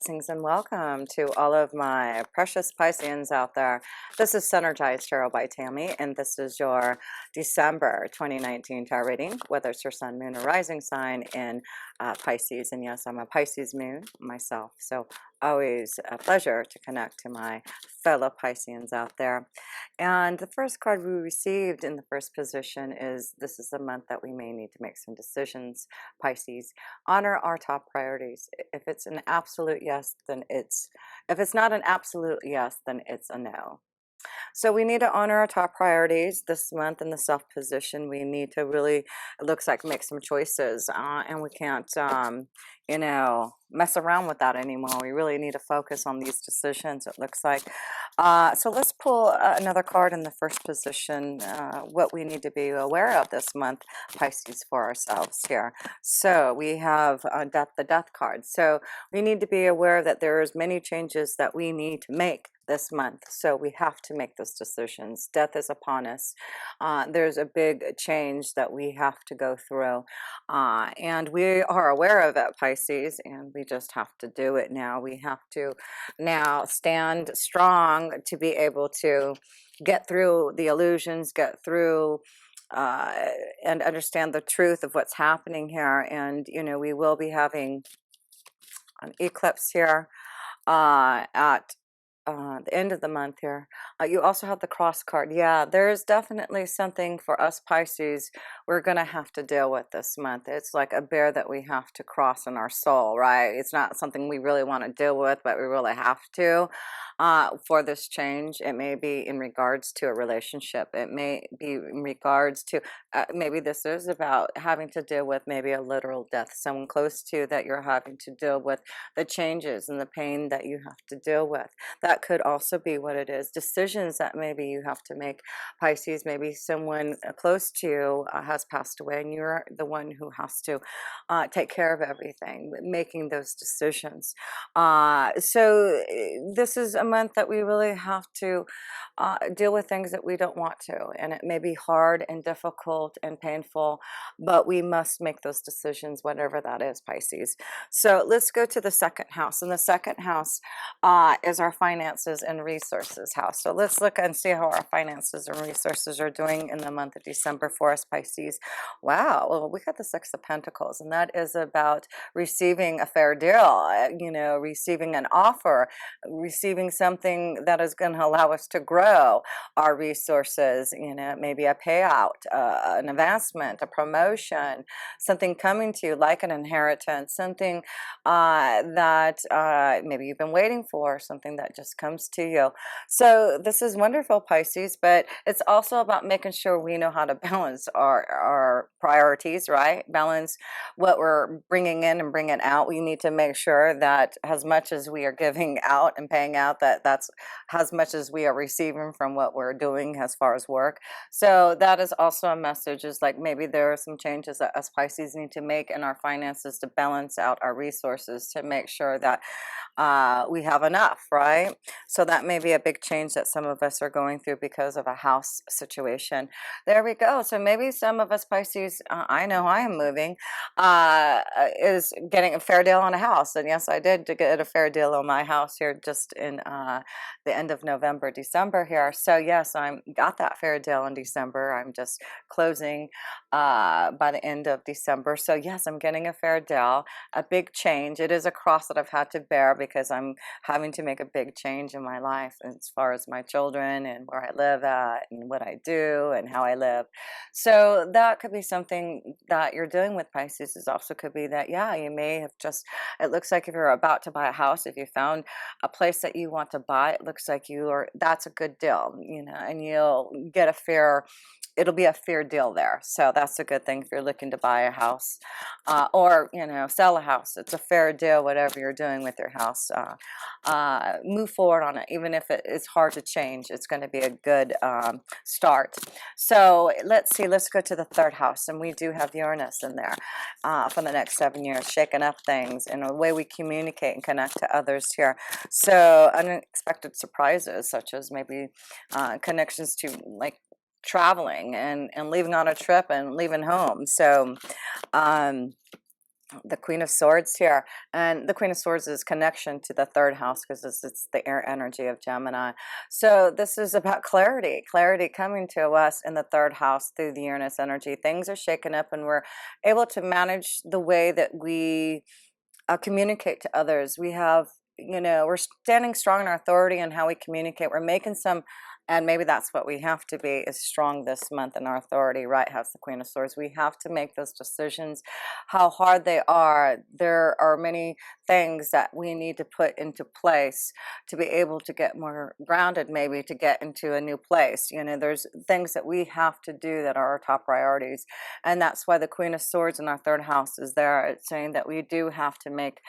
Blessings and welcome to all of my precious Pisceans out there. This is Synergized Tarot by Tammy, and this is your December 2019 tarot reading, whether it's your sun, moon, or rising sign in Pisces. And yes, I'm a Pisces moon myself, so always a pleasure to connect to my fellow Pisceans out there. And the first card we received in the first position is this is the month that we may need to make some decisions, Pisces. Honor our top priorities. If it's an absolute yes, then if it's not an absolute yes, then it's a no. So we need to honor our top priorities this month in the self position. We need to really, it looks like, make some choices, and we can't, mess around with that anymore. We really need to focus on these decisions, it looks like. So let's pull another card in the first position, what we need to be aware of this month, Pisces, for ourselves here. So we have the death card. So we need to be aware that there's many changes that we need to make this month, so we have to make those decisions. Death is upon us. There's a big change that we have to go through, and we are aware of it, Pisces, and we just have to do it now. We have to now stand strong to be able to get through the illusions, get through and understand the truth of what's happening here. And we will be having an eclipse here at the end of the month here. You also have the cross card. Yeah, there's definitely something for us Pisces we're gonna have to deal with this month. It's like a bear that we have to cross in our soul, right? It's not something we really want to deal with, but we really have to for this change. It may be in regards to a relationship. It may be in regards to maybe this is about having to deal with maybe a literal death, someone close to you that you're having to deal with, the changes and the pain that you have to deal with. That could also be what it is. Decisions that maybe you have to make, Pisces. Maybe someone close to you has passed away and you're the one who has to take care of everything, making those decisions. So this is a month that we really have to deal with things that we don't want to, and it may be hard and difficult and painful, but we must make those decisions, whatever that is, Pisces. So let's go to the second house, and the second house is our finances and resources house. So let's look and see how our finances and resources are doing in the month of December for us, Pisces. Wow, well, we got the Six of Pentacles, and that is about receiving a fair deal, receiving an offer, receiving something that is going to allow us to grow our resources, maybe a payout, an advancement, a promotion, something coming to you like an inheritance, something that maybe you've been waiting for, something that just comes to you. So this is wonderful, Pisces, but it's also about making sure we know how to balance our priorities, right? Balance what we're bringing in and bringing out. We need to make sure that as much as we are giving out and paying out, that's as much as we are receiving from what we're doing as far as work. So that is also a message, is like maybe there are some changes that us Pisces need to make in our finances to balance out our resources, to make sure that we have enough, right? So that may be a big change that some of us are going through because of a house situation. There we go. So maybe some of us Pisces, I know I am moving, is getting a fair deal on a house. And yes, I did get a fair deal on my house here just in the end of November, December here. So yes, I got that fair deal in December. I'm just closing by the end of December. So yes, I'm getting a fair deal, a big change. It is a cross that I've had to bear because I'm having to make a big change in my life as far as my children and where I live at and what I do and how I live. So that could be something that you're doing with Pisces. Is also could be that, yeah, you may have just, it looks like if you're about to buy a house, if you found a place that you want to buy, it looks like that's a good deal, and you'll get it'll be a fair deal there. So that's a good thing if you're looking to buy a house or, sell a house. It's a fair deal, whatever you're doing with your house. Move forward on it. Even if it is hard to change, it's going to be a good start. So let's see, let's go to the third house. And we do have Uranus in there for the next 7 years, shaking up things in a way we communicate and connect to others here. So unexpected surprises, such as maybe connections to like traveling and leaving on a trip and leaving home. So the Queen of Swords here, and the Queen of Swords is connection to the third house because it's the air energy of Gemini. So this is about clarity coming to us in the third house through the Uranus energy. Things are shaken up, and we're able to manage the way that we communicate to others. We have, we're standing strong in our authority and how we communicate. We're making some, and maybe that's what we have to be, is strong this month in our authority, right? House the Queen of Swords. We have to make those decisions, how hard they are. There are many things that we need to put into place to be able to get more grounded, maybe to get into a new place. There's things that we have to do that are our top priorities. And that's why the Queen of Swords in our third house is there. It's saying that we do have to make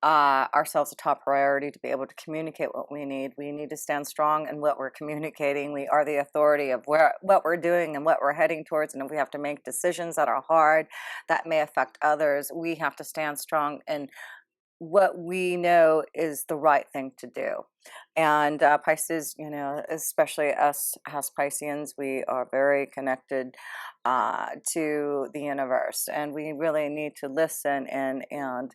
ourselves a top priority to be able to communicate what we need. We need to stand strong in what we're communicating. We are the authority of what we're doing and what we're heading towards. And if we have to make decisions that are hard, that may affect others, we have to stand strong in what we know is the right thing to do. And Pisces, especially us as Pisceans, we are very connected to the universe, and we really need to listen and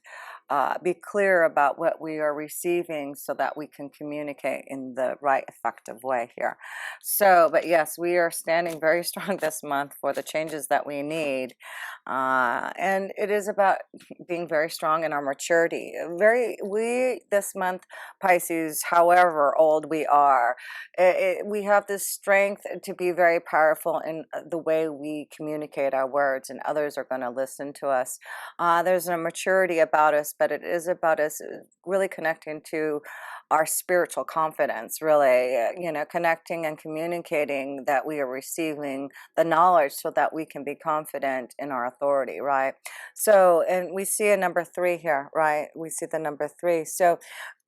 be clear about what we are receiving so that we can communicate in the right effective way here. So, but yes, we are standing very strong this month for the changes that we need, and it is about being very strong in our maturity. We this month, Pisces, however old we are, we have this strength to be very powerful in the way we communicate our words, and others are going to listen to us. There's a maturity about us, but it is about us really connecting to our spiritual confidence, really, connecting and communicating that we are receiving the knowledge so that we can be confident in our authority, right? So, and we see a number 3 here, right? We see the number 3. So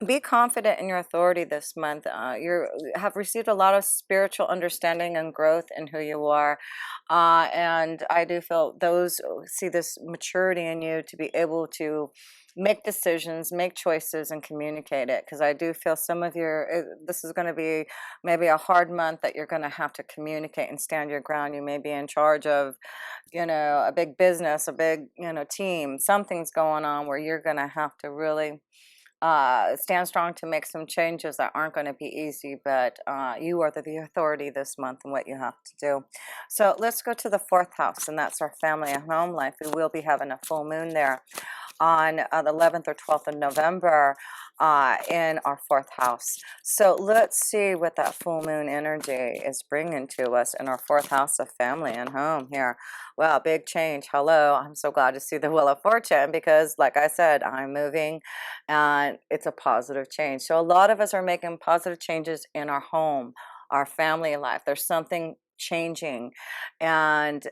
be confident in your authority this month. You have received a lot of spiritual understanding and growth in who you are. And I do feel those see this maturity in you to be able to make decisions, make choices, and communicate it. Because I do feel some of this is going to be maybe a hard month that you're going to have to communicate and stand your ground. You may be in charge of, a big business, a big, team. Something's going on where you're going to have to really stand strong to make some changes that aren't going to be easy, but you are the authority this month and what you have to do. So let's go to the 4th house, and that's our family and home life. We will be having a full moon there on the 11th or 12th of November in our 4th house. So let's see what that full moon energy is bringing to us in our 4th house of family and home here. Wow, big change. Hello. I'm so glad to see the Wheel of Fortune because, like I said, I'm moving and it's a positive change. So a lot of us are making positive changes in our home, our family life. There's something changing, and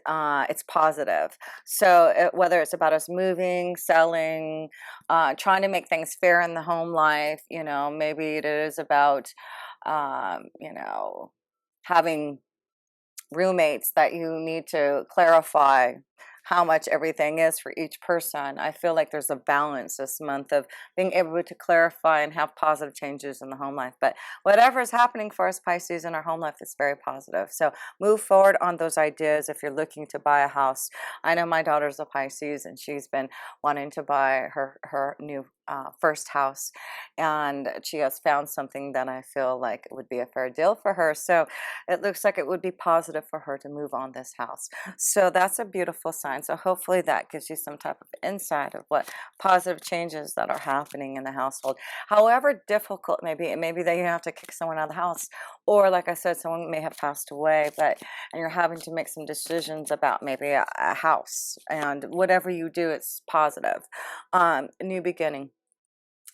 it's positive. So whether it's about us moving, selling, trying to make things fair in the home life, maybe it is about having roommates that you need to clarify how much everything is for each person. I feel like there's a balance this month of being able to clarify and have positive changes in the home life. But whatever is happening for us Pisces in our home life is very positive. So move forward on those ideas if you're looking to buy a house. I know my daughter's a Pisces, and she's been wanting to buy her new first house, and she has found something that I feel like it would be a fair deal for her. So it looks like it would be positive for her to move on this house. So that's a beautiful sign. So hopefully that gives you some type of insight of what positive changes that are happening in the household. However difficult it may be that you have to kick someone out of the house, or like I said, someone may have passed away, and you're having to make some decisions about maybe a house, and whatever you do, it's positive. New beginning.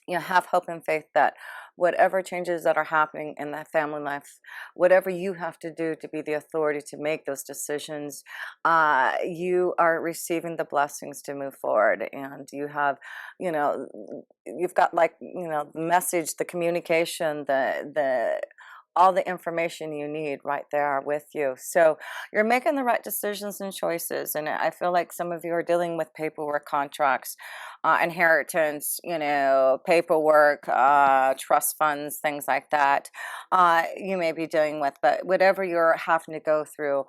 Have hope and faith that whatever changes that are happening in that family life, whatever you have to do to be the authority to make those decisions, you are receiving the blessings to move forward. And you have, you've got the message, the communication, all the information you need right there with you. So you're making the right decisions and choices. And I feel like some of you are dealing with paperwork, contracts, inheritance, paperwork, trust funds, things like that. You may be dealing with, but whatever you're having to go through,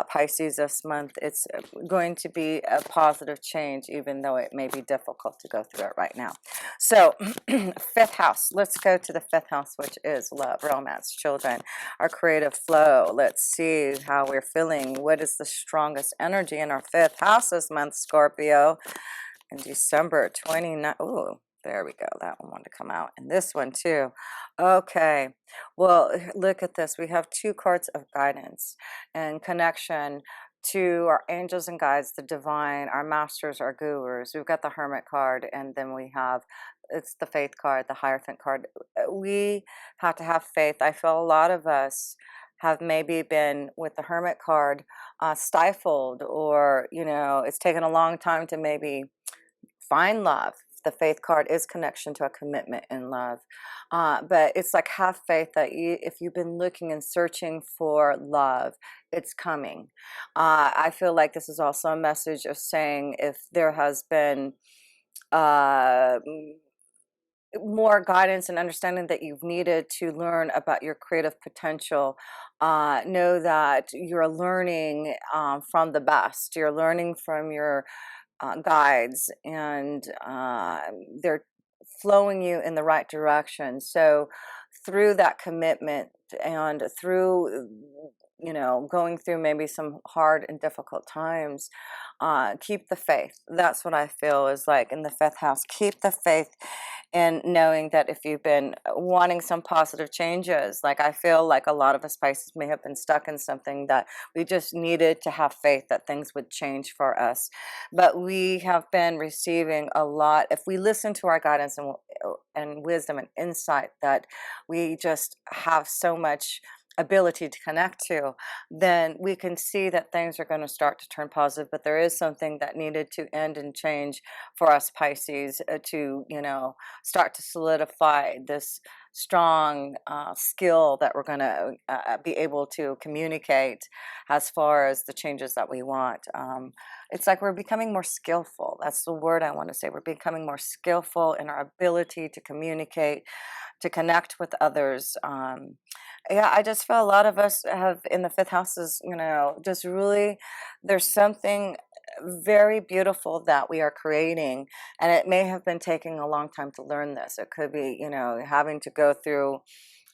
Pisces, this month. It's going to be a positive change, even though it may be difficult to go through it right now. So, fifth house. Let's go to the fifth house, which is love, romance, children, our creative flow. Let's see how we're feeling. What is the strongest energy in our fifth house this month, Scorpio? In December 29th. Ooh, there we go. That one wanted to come out. And this one too. Okay. Well, look at this. We have two cards of guidance and connection to our angels and guides, the divine, our masters, our gurus. We've got the Hermit card, and then we have, it's the Faith card, the Hierophant card. We have to have faith. I feel a lot of us have maybe been with the Hermit card stifled, or, you know, it's taken a long time to maybe find love. The Faith card is connection to a commitment in love, but it's like, have faith that if you've been looking and searching for love, it's coming. I feel like this is also a message of saying, if there has been more guidance and understanding that you've needed to learn about your creative potential, know that you're learning from the best. You're learning from your guides, and they're flowing you in the right direction. So through that commitment, and through, you know, going through maybe some hard and difficult times, keep the faith. That's what I feel is like in the fifth house. Keep the faith, and knowing that if you've been wanting some positive changes, like I feel like a lot of us Pisces may have been stuck in something that we just needed to have faith that things would change for us. But we have been receiving a lot, if we listen to our guidance and wisdom and insight that we just have so much ability to connect to, then we can see that things are going to start to turn positive. But there is something that needed to end and change for us Pisces, to, you know, start to solidify this strong skill that we're going to be able to communicate as far as the changes that we want. It's like we're becoming more skillful. That's the word I want to say. We're becoming more skillful in our ability to communicate, to connect with others. Yeah, I just feel a lot of us have in the fifth houses, you know, just really, there's something very beautiful that we are creating, and it may have been taking a long time to learn this. It could be, you know, having to go through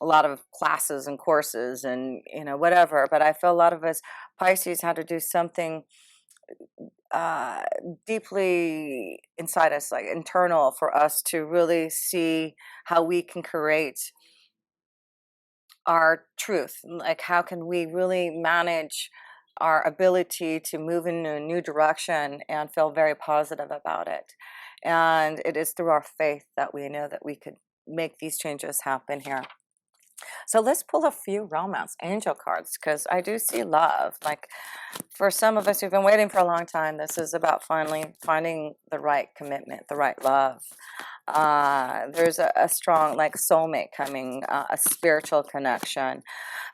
a lot of classes and courses and, you know, whatever. But I feel a lot of us Pisces had to do something uh deeply inside us, like internal, for us to really see how we can create our truth. Like, how can we really manage our ability to move in a new direction and feel very positive about it. And it is through our faith that we know that we could make these changes happen here. So let's pull a few romance angel cards, because I do see love. Like, for some of us who've been waiting for a long time, this is about finally finding the right commitment, the right love. There's a strong, like, soulmate coming, a spiritual connection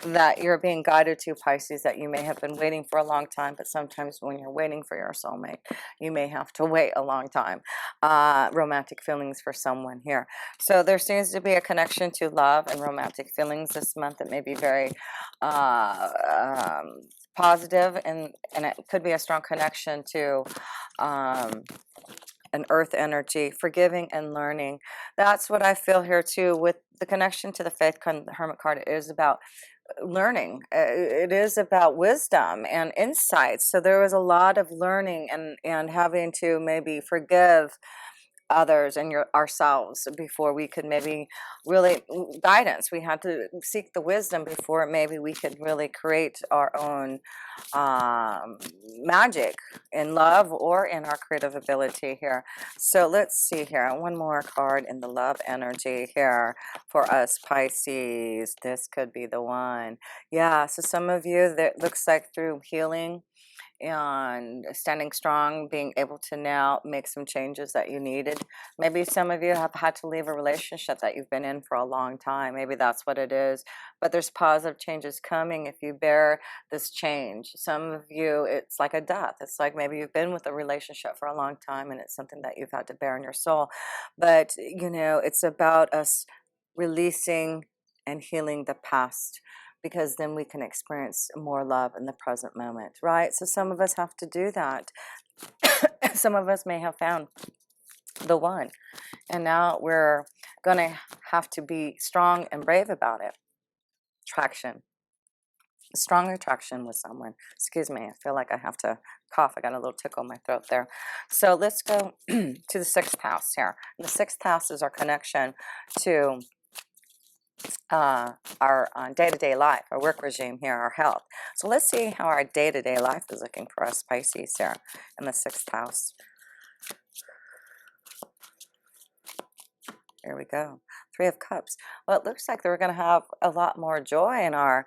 that you're being guided to, Pisces, that you may have been waiting for a long time. But sometimes when you're waiting for your soulmate, you may have to wait a long time. Romantic feelings for someone here. So there seems to be a connection to love and romantic feelings this month. It may be very positive, and it could be a strong connection to an earth energy, forgiving and learning. That's what I feel here too, with the connection to the Faith card, the Hermit card. It is about learning. It is about wisdom and insight. So there was a lot of learning and having to maybe forgive others and ourselves before we could maybe really guidance. We had to seek the wisdom before maybe we could really create our own magic in love or in our creative ability here. So let's see here, one more card in the love energy here for us Pisces. This could be the one. Yeah, so some of you, that looks like through healing and standing strong, being able to now make some changes that you needed. Maybe some of you have had to leave a relationship that you've been in for a long time. Maybe that's what it is. But there's positive changes coming if you bear this change. Some of you, it's like a death. It's like maybe you've been with a relationship for a long time and it's something that you've had to bear in your soul. But, you know, it's about us releasing and healing the past, because then we can experience more love in the present moment, right? So some of us have to do that. Some of us may have found the one, and now we're gonna have to be strong and brave about it. Attraction, strong attraction with someone. Excuse me, I feel like I have to cough. I got a little tickle in my throat there. So let's go to the 6th house here. And the 6th house is our connection to our day-to-day life, our work regime here, our health. So let's see how our day-to-day life is looking for us Pisces here in the 6th house. Here we go. 3 of Cups. Well, it looks like we're going to have a lot more joy in our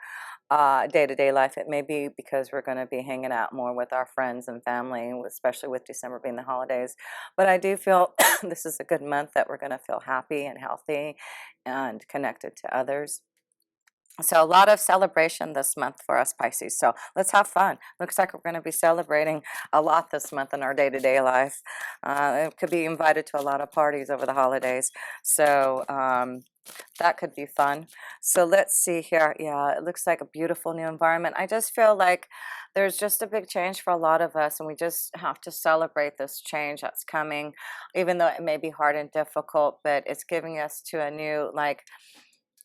day-to-day life. It may be because we're going to be hanging out more with our friends and family, especially with December being the holidays. But I do feel this is a good month that we're going to feel happy and healthy and connected to others. So a lot of celebration this month for us Pisces. So let's have fun. Looks like we're going to be celebrating a lot this month in our day-to-day life. It could be invited to a lot of parties over the holidays. So that could be fun. So let's see here. Yeah, it looks like a beautiful new environment. I just feel like there's just a big change for a lot of us, and we just have to celebrate this change that's coming, even though it may be hard and difficult, but it's giving us to a new, like,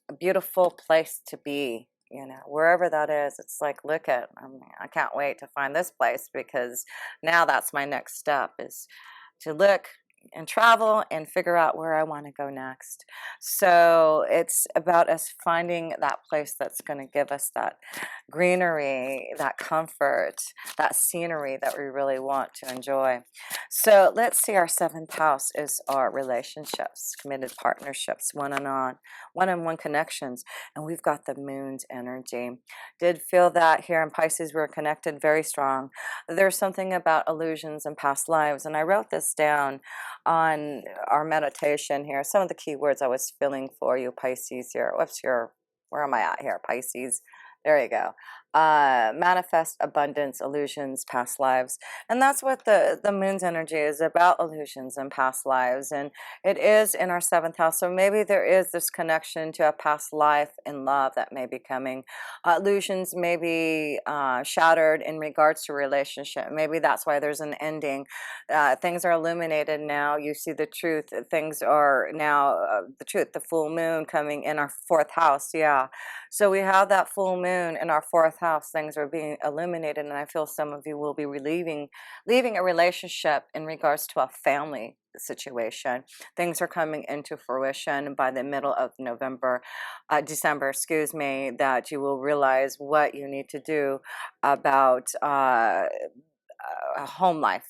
a beautiful place to be, you know, wherever that is. It's like, look at, I can't wait to find this place, because now that's my next step, is to look and travel and figure out where I want to go next. So it's about us finding that place that's going to give us that greenery, that comfort, that scenery that we really want to enjoy. So let's see, our 7th house is our relationships, committed partnerships, one-on-one connections, and we've got the moon's energy. Did feel that here in Pisces we're connected very strong. There's something about illusions and past lives, and I wrote this down on our meditation here. Some of the key words I was feeling for you Pisces here. Where am I at here, Pisces? There you go. Manifest abundance, illusions, past lives. And that's what the moon's energy is about, illusions and past lives. And it is in our 7th house. So maybe there is this connection to a past life in love that may be coming. Illusions may be shattered in regards to relationship. Maybe that's why there's an ending. Things are illuminated now. You see the truth. Things are now the truth, the full moon coming in our 4th house. Yeah. So we have that full moon in our 4th house. Things are being illuminated, and I feel some of you will be leaving a relationship in regards to a family situation. Things are coming into fruition by the middle of December, excuse me, that you will realize what you need to do about home life.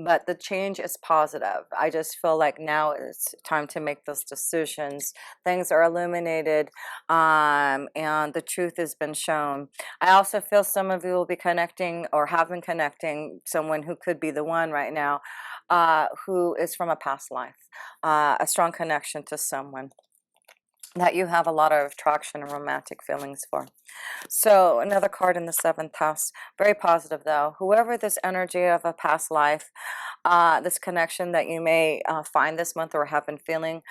But the change is positive. I just feel like now it's time to make those decisions. Things are illuminated, and the truth has been shown. I also feel some of you will be connecting, or have been connecting, someone who could be the one right now, who is from a past life, a strong connection to someone that you have a lot of attraction and romantic feelings for. So another card in the 7th house, very positive though. Whoever this energy of a past life, this connection that you may find this month or have been feeling,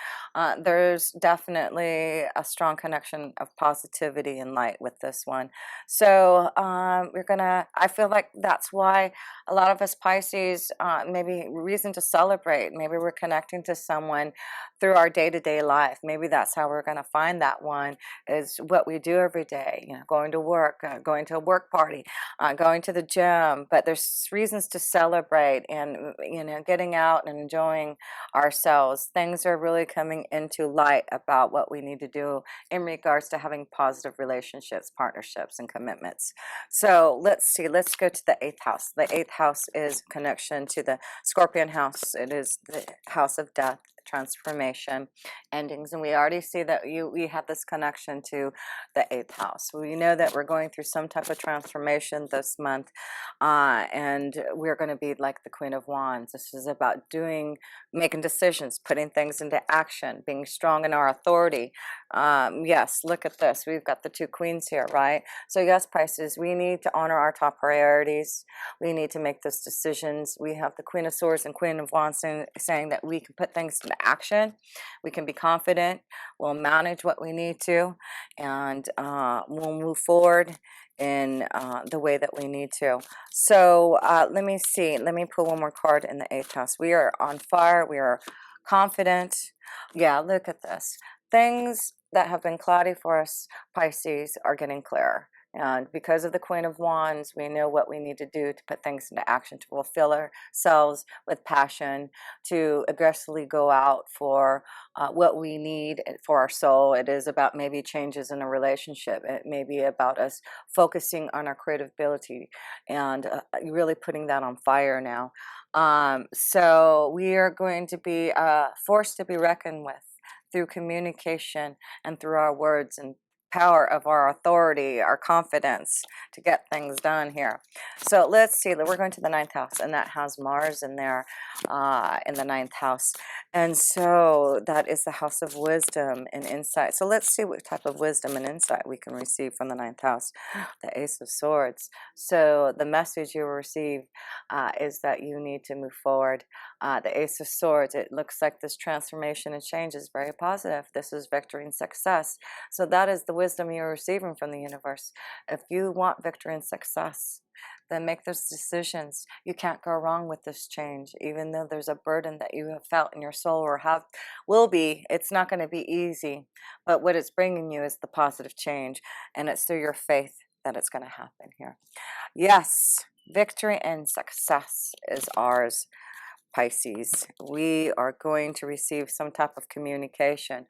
there's definitely a strong connection of positivity and light with this one. So I feel like that's why a lot of us Pisces, maybe reason to celebrate. Maybe we're connecting to someone through our day-to-day life. Maybe that's how we're going to find that one, is what we do every day. You know, going to work, going to a work party, going to the gym. But there's reasons to celebrate, and you know, getting out and enjoying ourselves. Things are really coming into light about what we need to do in regards to having positive relationships, partnerships, and commitments. So let's see. Let's go to the 8th house. The 8th house is connection to the Scorpion house. It is the house of death, transformation, endings, and we already see that we have this connection to the 8th house. We know that we're going through some type of transformation this month, and we're going to be like the Queen of Wands. This is about making decisions, putting things into action, being strong in our authority, Yes, look at this. We've got the two queens here, right? So yes, Pisces, we need to honor our top priorities. We need to make those decisions. We have the Queen of Swords and Queen of Wands saying that we can put things into action. We can be confident. We'll manage what we need to, and we'll move forward in the way that we need to. So let me see. Let me pull one more card in the 8th house. We are on fire. We are confident. Yeah, look at this. Things that have been cloudy for us, Pisces, are getting clearer. And because of the Queen of Wands, we know what we need to do to put things into action, to fulfill ourselves with passion, to aggressively go out for what we need for our soul. It is about maybe changes in a relationship. It may be about us focusing on our creative ability and really putting that on fire now. So we are going to be forced to be reckoned with through communication and through our words and power of our authority, our confidence to get things done here. So let's see, we're going to the 9th house, and that has Mars in there in the 9th house. And so that is the house of wisdom and insight. So let's see what type of wisdom and insight we can receive from the 9th house, the Ace of Swords. So the message you will receive is that you need to move forward. The Ace of Swords, it looks like this transformation and change is very positive. This is victory and success. So that is the wisdom you're receiving from the universe. If you want victory and success, then make those decisions. You can't go wrong with this change, even though there's a burden that you have felt in your soul or will be. It's not going to be easy, but what it's bringing you is the positive change, and it's through your faith that it's going to happen here. Yes, victory and success is ours, Pisces. We are going to receive some type of communication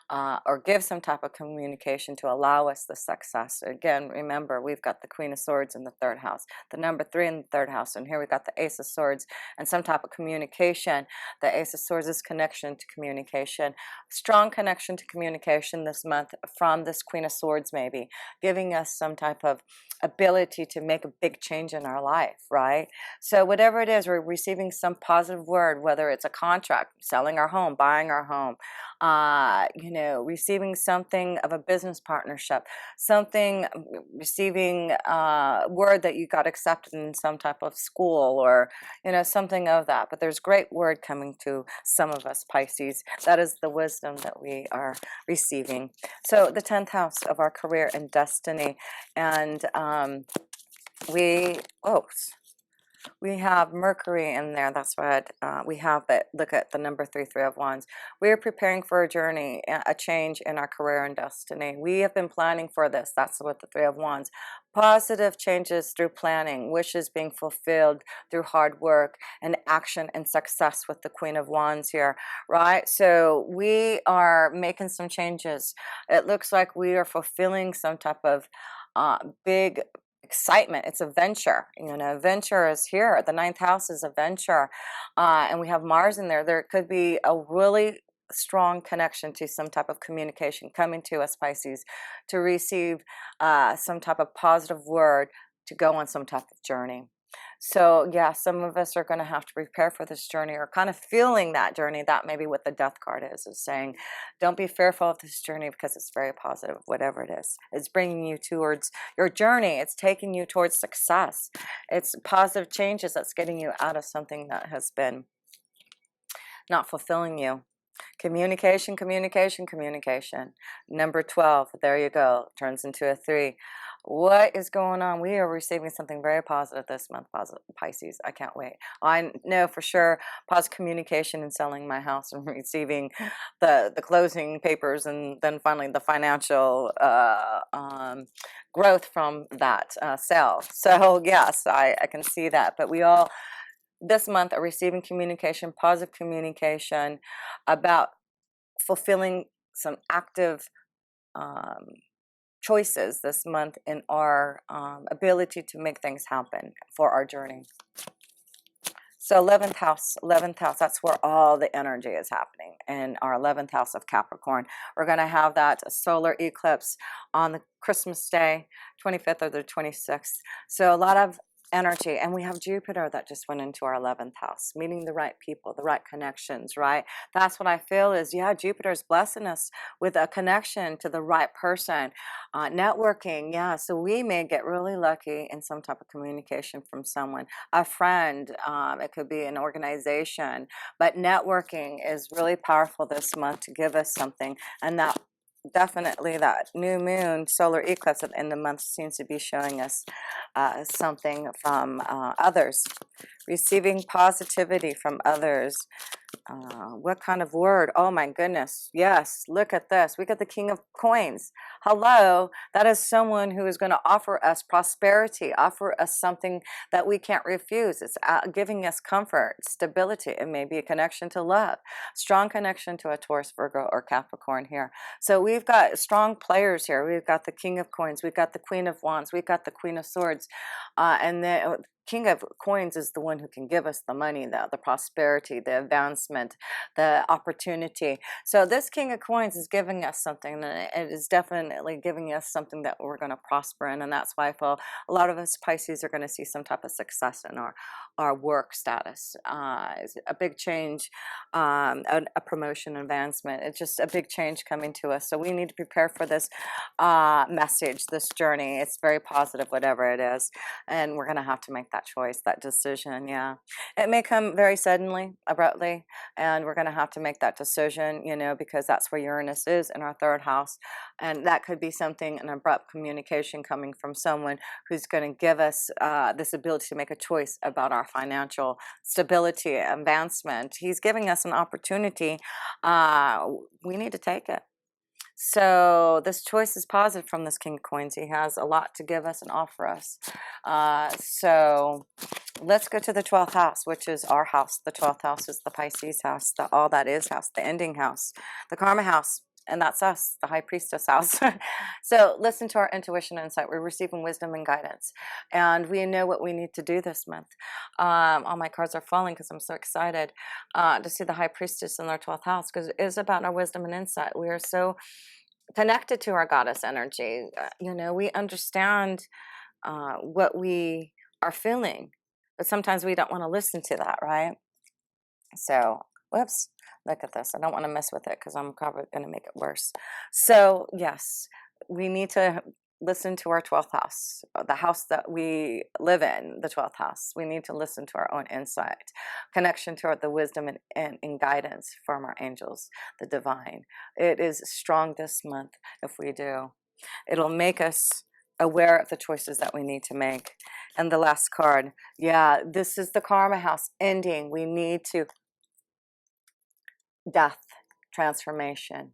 or give some type of communication to allow us the success. Again, remember, we've got the Queen of Swords in the 3rd house, the number 3 in the 3rd house, and here we've got the Ace of Swords and some type of communication. The Ace of Swords is connection to communication, strong connection to communication this month from this Queen of Swords, maybe giving us some type of ability to make a big change in our life, right? So whatever it is, we're receiving some positive word, whether it's a contract, selling our home, buying our home, receiving something of a business partnership, something, receiving word that you got accepted in some type of school, or something of that. But there's great word coming to some of us, Pisces. That is the wisdom that we are receiving. So the 10th house of our career and destiny, and we have Mercury in there. That's what we have. But look at the number 3, 3 of Wands. We are preparing for a journey, a change in our career and destiny. We have been planning for this. That's what the 3 of Wands. Positive changes through planning, wishes being fulfilled through hard work and action and success with the Queen of Wands here, right? So we are making some changes. It looks like we are fulfilling some type of big excitement. It's a venture. Venture is here. The 9th house is a venture, and we have Mars in there. There could be a really strong connection to some type of communication coming to us, Pisces, to receive some type of positive word to go on some type of journey. So yeah, some of us are going to have to prepare for this journey, or kind of feeling that journey. That may be what the Death card is saying. Don't be fearful of this journey, because it's very positive. Whatever it is, it's bringing you towards your journey. It's taking you towards success. It's positive changes that's getting you out of something that has been not fulfilling you. Communication, communication, communication. Number 12, there you go, turns into a 3. What is going on? We are receiving something very positive this month, Pisces. I can't wait. I know for sure positive communication and selling my house and receiving the closing papers, and then finally the financial growth from that sale. So yes, I can see that. But we all this month are receiving communication, positive communication about fulfilling some active choices this month in our ability to make things happen for our journey. So 11th house, that's where all the energy is happening, in our 11th house of Capricorn. We're going to have that solar eclipse on the Christmas day, 25th or the 26th. So a lot of energy, and we have Jupiter that just went into our 11th house, meeting the right people, the right connections, right? That's what I feel is, yeah, Jupiter's blessing us with a connection to the right person. Networking, yeah, so we may get really lucky in some type of communication from someone, a friend, it could be an organization, but networking is really powerful this month to give us something. And that definitely, that new moon solar eclipse at the end of the month seems to be showing us something from others, receiving positivity from others. What kind of word? Oh my goodness. Yes, look at this. We got the King of Coins. Hello. That is someone who is going to offer us prosperity, offer us something that we can't refuse. It's giving us comfort, stability. It may be a connection to love, strong connection to a Taurus, Virgo, or Capricorn here. So we've got strong players here. We've got the King of Coins. We've got the Queen of Wands. We've got the Queen of Swords. And then King of Coins is the one who can give us the money, the prosperity, the advancement, the opportunity. So this King of Coins is giving us something, and it is definitely giving us something that we're going to prosper in. And that's why I feel a lot of us Pisces are going to see some type of success in our work status. A big change, a promotion, advancement. It's just a big change coming to us. So we need to prepare for this message, this journey. It's very positive, whatever it is. And we're going to have to make that choice, that decision. Yeah, it may come very suddenly, abruptly, and we're going to have to make that decision, you know, because that's where Uranus is, in our 3rd house. And that could be something, an abrupt communication coming from someone who's going to give us this ability to make a choice about our financial stability, advancement. He's giving us an opportunity. We need to take it. So this choice is positive from this King of Coins. He has a lot to give us and offer us. So let's go to the 12th house, which is our house. The 12th house is the Pisces house, the all that is house, the ending house, the karma house. And that's us, the High Priestess house. So listen to our intuition and insight. We're receiving wisdom and guidance. And we know what we need to do this month. All my cards are falling because I'm so excited to see the High Priestess in our 12th house, because it is about our wisdom and insight. We are so connected to our goddess energy. You know, we understand what we are feeling, but sometimes we don't want to listen to that, right? So, whoops, look at this. I don't want to mess with it because I'm probably going to make it worse. So, yes, we need to listen to our 12th house, the house that we live in, the 12th house. We need to listen to our own insight, connection to the wisdom and guidance from our angels, the divine. It is strong this month if we do. It'll make us aware of the choices that we need to make. And the last card, yeah, this is the karma house ending. We need to death, transformation,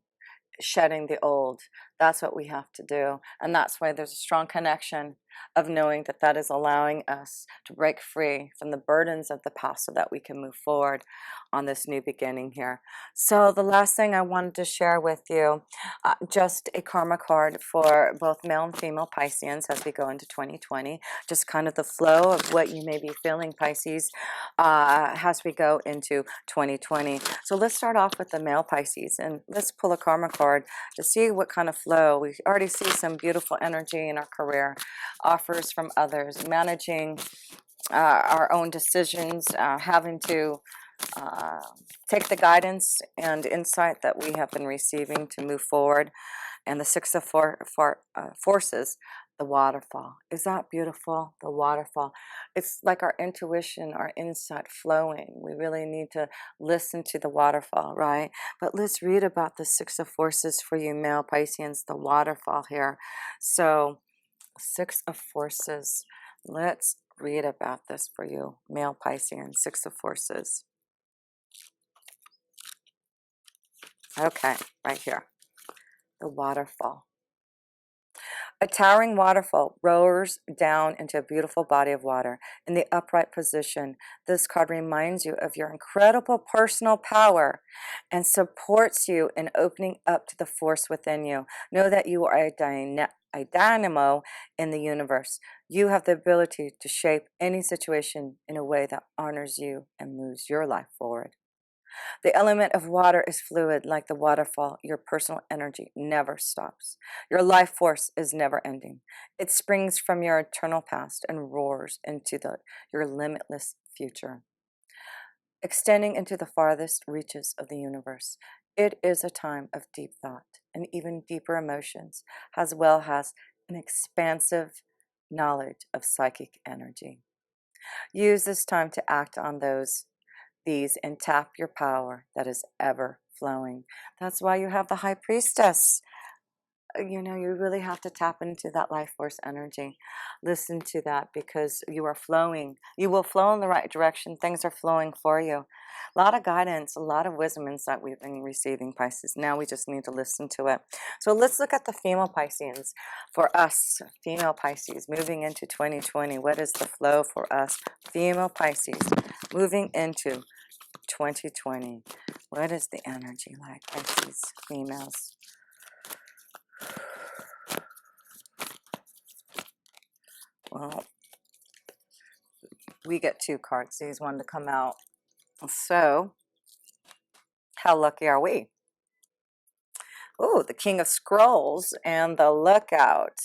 shedding the old. That's what we have to do. And that's why there's a strong connection of knowing that that is allowing us to break free from the burdens of the past so that we can move forward on this new beginning here. So the last thing I wanted to share with you, just a karma card for both male and female Pisceans as we go into 2020. Just kind of the flow of what you may be feeling, Pisces, as we go into 2020. So let's start off with the male Pisces, and let's pull a karma card to see what kind of flow. We already see some beautiful energy in our career, offers from others, managing our own decisions, having to take the guidance and insight that we have been receiving to move forward. And the Six of Forces, the waterfall. Is that beautiful? The waterfall. It's like our intuition, our insight flowing. We really need to listen to the waterfall, right? But let's read about the Six of Forces for you male Pisceans, the waterfall here. So Six of Forces. Let's read about this for you male Pisceans, Six of Forces. Okay, right here. The waterfall. A towering waterfall roars down into a beautiful body of water in the upright position. This card reminds you of your incredible personal power and supports you in opening up to the force within you. Know that you are a dynamo in the universe. You have the ability to shape any situation in a way that honors you and moves your life forward. The element of water is fluid like the waterfall. Your personal energy never stops. Your life force is never ending. It springs from your eternal past and roars into your limitless future, extending into the farthest reaches of the universe. It is a time of deep thought and even deeper emotions, as well as an expansive knowledge of psychic energy. Use this time to act on these and tap your power that is ever flowing. That's why you have the High Priestess. You know, you really have to tap into that life force energy. Listen to that, because you are flowing. You will flow in the right direction. Things are flowing for you. A lot of guidance, a lot of wisdom insight we've been receiving, Pisces. Now we just need to listen to it. So let's look at the female Pisceans. For us, female Pisces, moving into 2020, what is the flow for us, female Pisces, moving into 2020? What is the energy like, Pisces females? Well, we get two cards. These wanted to come out. So, how lucky are we? Oh, the King of Scrolls and the Lookout.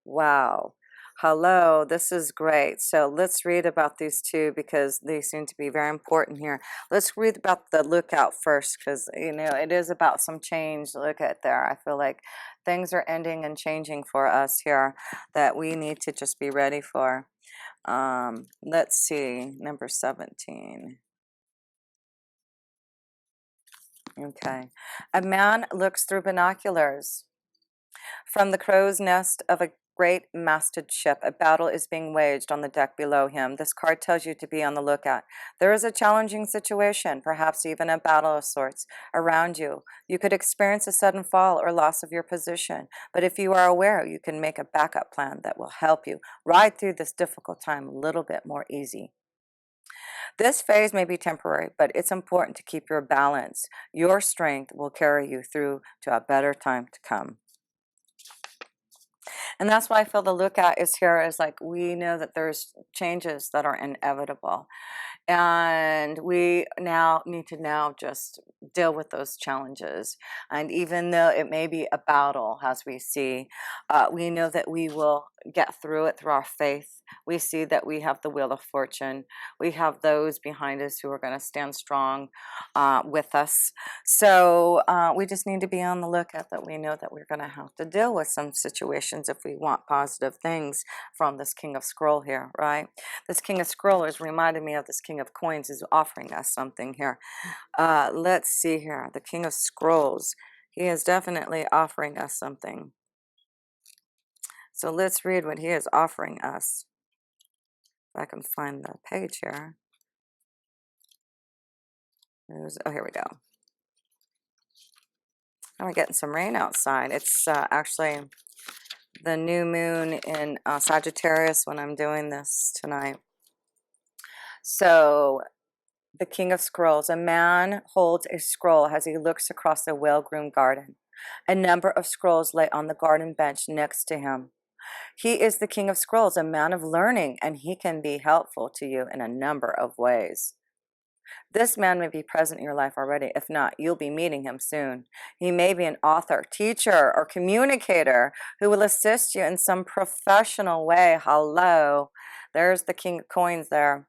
Wow. Hello, this is great. So let's read about these two, because they seem to be very important here. Let's read about the Lookout first, because, you know, it is about some change. Look at there. I feel like things are ending and changing for us here that we need to just be ready for. Let's see, number 17. Okay. A man looks through binoculars. From the crow's nest of a great masted ship, a battle is being waged on the deck below him. This card tells you to be on the lookout. There is a challenging situation, perhaps even a battle of sorts, around you. You could experience a sudden fall or loss of your position, but if you are aware, you can make a backup plan that will help you ride through this difficult time a little bit more easy. This phase may be temporary, but it's important to keep your balance. Your strength will carry you through to a better time to come. And that's why I feel the lookout is here, is like, we know that there's changes that are inevitable. And we now need to just deal with those challenges. And even though it may be a battle, as we see, we know that we will get through it through our faith. We see that we have the wheel of fortune. We have those behind us who are going to stand strong with us. So we just need to be on the lookout, that we know that we're going to have to deal with some situations if we want positive things from this King of Scroll here, right? This King of Scroll is reminding me of this King of Coins, is offering us something here. Let's see here. The King of Scrolls, he is definitely offering us something. So let's read what he is offering us. If I can find the page here. Oh, here we go. Oh, we're getting some rain outside. It's actually the new moon in Sagittarius when I'm doing this tonight. So, the King of Scrolls. A man holds a scroll as he looks across a well-groomed garden. A number of scrolls lay on the garden bench next to him. He is the King of Scrolls, a man of learning, and he can be helpful to you in a number of ways. This man may be present in your life already. If not, you'll be meeting him soon. He may be an author, teacher, or communicator who will assist you in some professional way. Hello. There's the King of Coins there.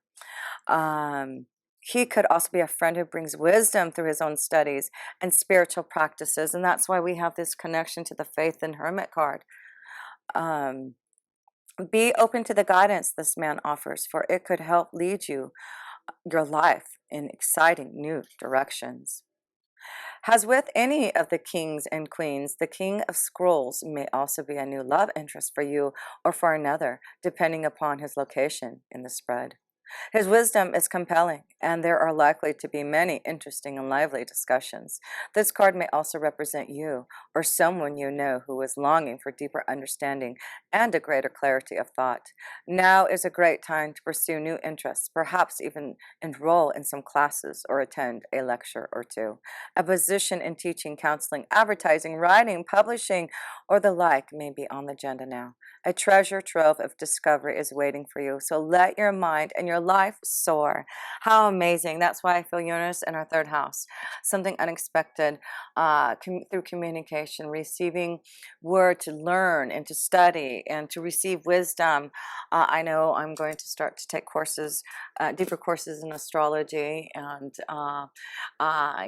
He could also be a friend who brings wisdom through his own studies and spiritual practices. And that's why we have this connection to the Faith and Hermit card. Be open to the guidance this man offers, for it could help lead your life in exciting new directions. As with any of the kings and queens, the King of Scrolls may also be a new love interest for you or for another, depending upon his location in the spread. His wisdom is compelling, and there are likely to be many interesting and lively discussions. This card may also represent you or someone you know who is longing for deeper understanding and a greater clarity of thought. Now is a great time to pursue new interests, perhaps even enroll in some classes or attend a lecture or two. A position in teaching, counseling, advertising, writing, publishing, or the like may be on the agenda now. A treasure trove of discovery is waiting for you, so let your mind and your your life soar. How amazing. That's why I feel Uranus in our third house. Something unexpected through communication, receiving word to learn and to study and to receive wisdom. I know I'm going to start to take courses, deeper courses in astrology, and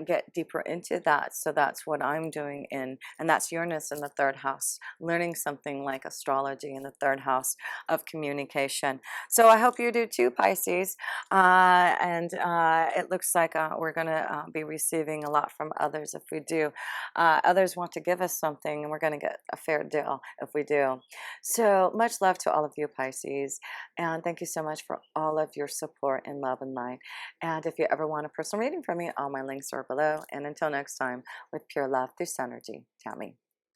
get deeper into that. So that's what I'm doing and that's Uranus in the third house, learning something like astrology in the third house of communication. So I hope you do too, Pisces. It looks like we're going to be receiving a lot from others if we do. Others want to give us something, and we're going to get a fair deal if we do. So much love to all of you, Pisces, and thank you so much for all of your support and love and light. And if you ever want a personal reading from me, all my links are below. And until next time, with pure love through Synergy, Tammy.